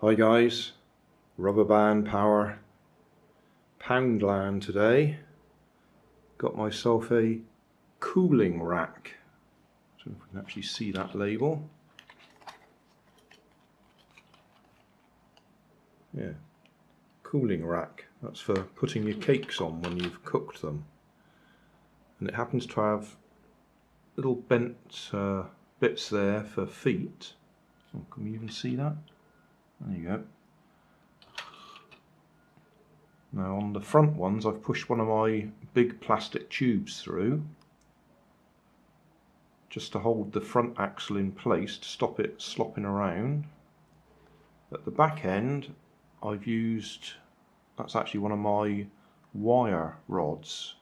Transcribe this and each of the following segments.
Hi guys, rubber band power Poundland today. Got myself a cooling rack. So if we can actually see that label. Yeah, cooling rack. That's for putting your cakes on when you've cooked them. And it happens to have little bent bits there for feet. Oh, can we even see that? There you go. Now on the front ones I've pushed one of my big plastic tubes through just to hold the front axle in place to stop it slopping around. At the back end I've used, that's actually one of my wire rods,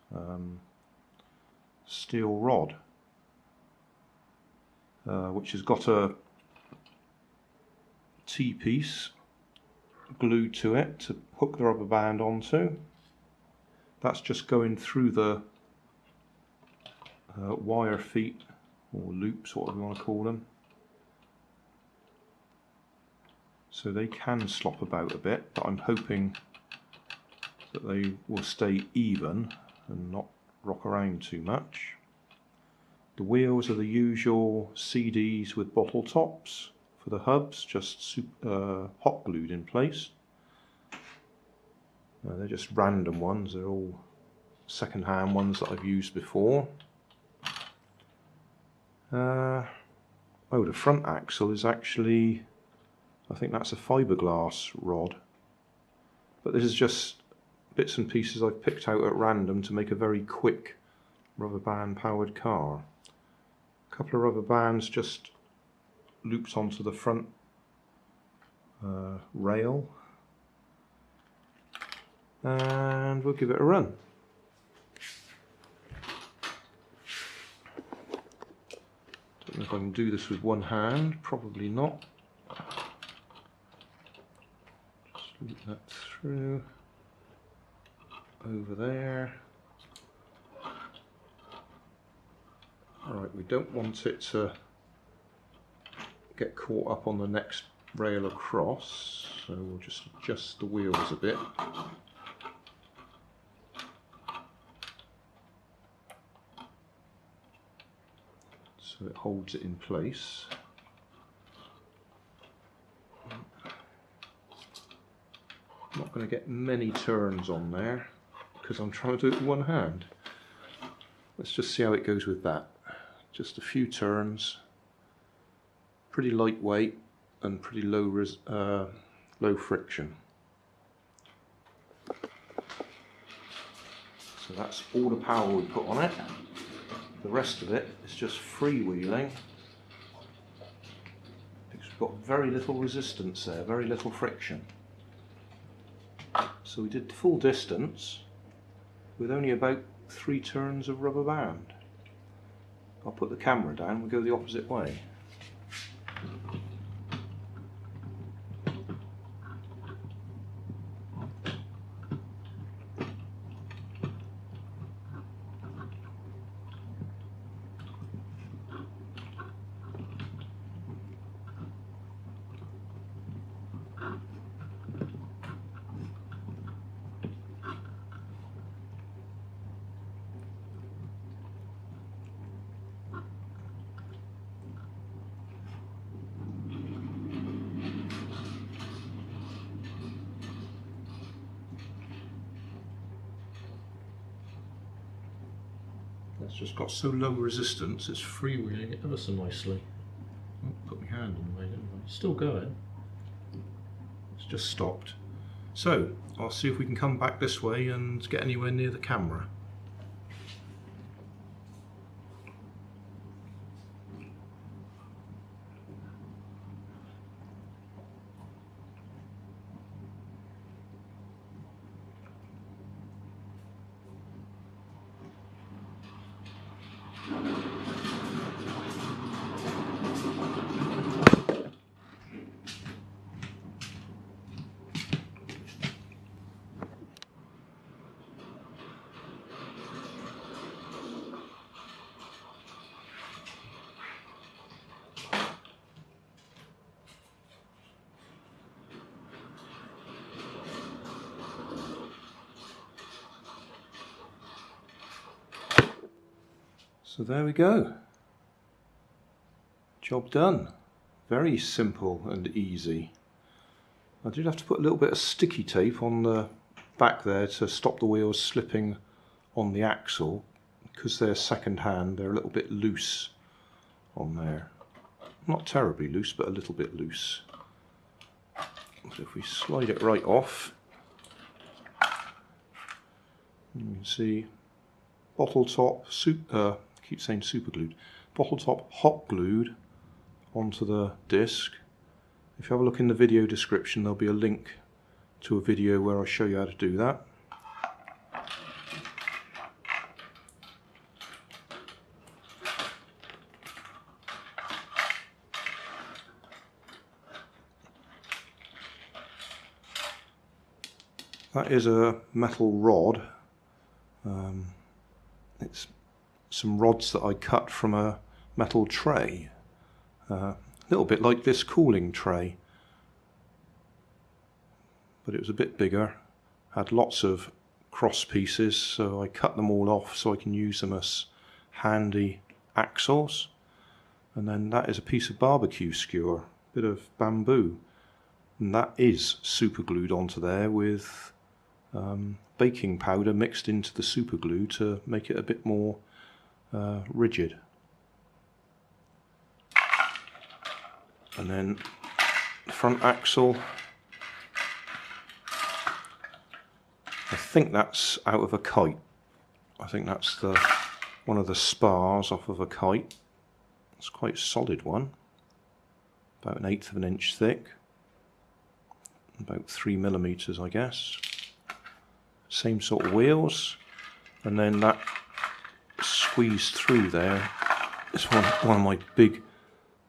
steel rod, which has got a T-piece glued to it to hook the rubber band onto. That's just going through the wire feet or loops, whatever you want to call them, so they can slop about a bit, but I'm hoping that they will stay even and not rock around too much. The wheels are the usual CDs with bottle tops for the hubs, just hot glued in place. They're just random ones, they're all second-hand ones that I've used before. Oh, the front axle is actually, I think that's a Fibreglass rod, but this is just bits and pieces I've picked out at random to make a very quick rubber band powered car. A couple of rubber bands just looped onto the front rail, and we'll give it a run. Don't know if I can do this with one hand, probably not. Just loop that through over there. Alright, we don't want it to get caught up on the next rail across, so we'll just adjust the wheels a bit. So it holds it in place. I'm not going to get many turns on there because I'm trying to do it with one hand. Let's just see how it goes with that. Just a few turns, pretty lightweight and pretty low friction. So that's all the power we put on it. The rest of it is just freewheeling because we've got very little resistance there, very little friction. So we did the full distance with only about 3 turns of rubber band. I'll put the camera down, we'll go the opposite way. It's just got so low resistance, it's freewheeling it ever so nicely. Oh, put my hand in the way, didn't I? It's still going. It's just stopped. So, I'll see if we can come back this way and get anywhere near the camera. So there we go. Job done. Very simple and easy. I did have to put a little bit of sticky tape on the back there to stop the wheels slipping on the axle, because they're second hand. They're a little bit loose on there. Not terribly loose, but a little bit loose. So if we slide it right off, you can see bottle top, I keep saying super glued, bottle top hot glued onto the disc. If you have a look in the video description, there'll be a link to a video where I show you how to do that. That is a metal rod. It's some rods that I cut from a metal tray. A little bit like this cooling tray, but it was a bit bigger, had lots of cross pieces, so I cut them all off so I can use them as handy axles. And then that is a piece of barbecue skewer, a bit of bamboo, and that is super glued onto there with baking powder mixed into the super glue to make it a bit more rigid. And then the front axle, I think that's out of a kite. I think that's one of the spars off of a kite. It's quite a solid one, about 1/8 of an inch thick, about 3mm I guess. Same sort of wheels, and then that squeezed through there is one of my big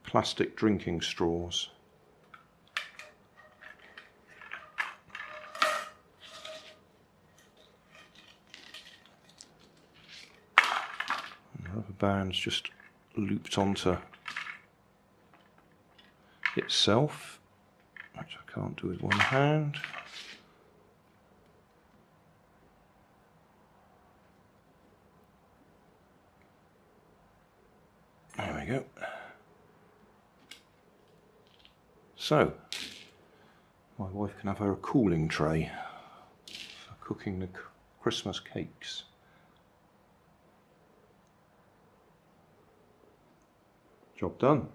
plastic drinking straws. And the rubber band's just looped onto itself, which I can't do with one hand. There we go. So, my wife can have her cooling tray for cooking the Christmas cakes. Job done.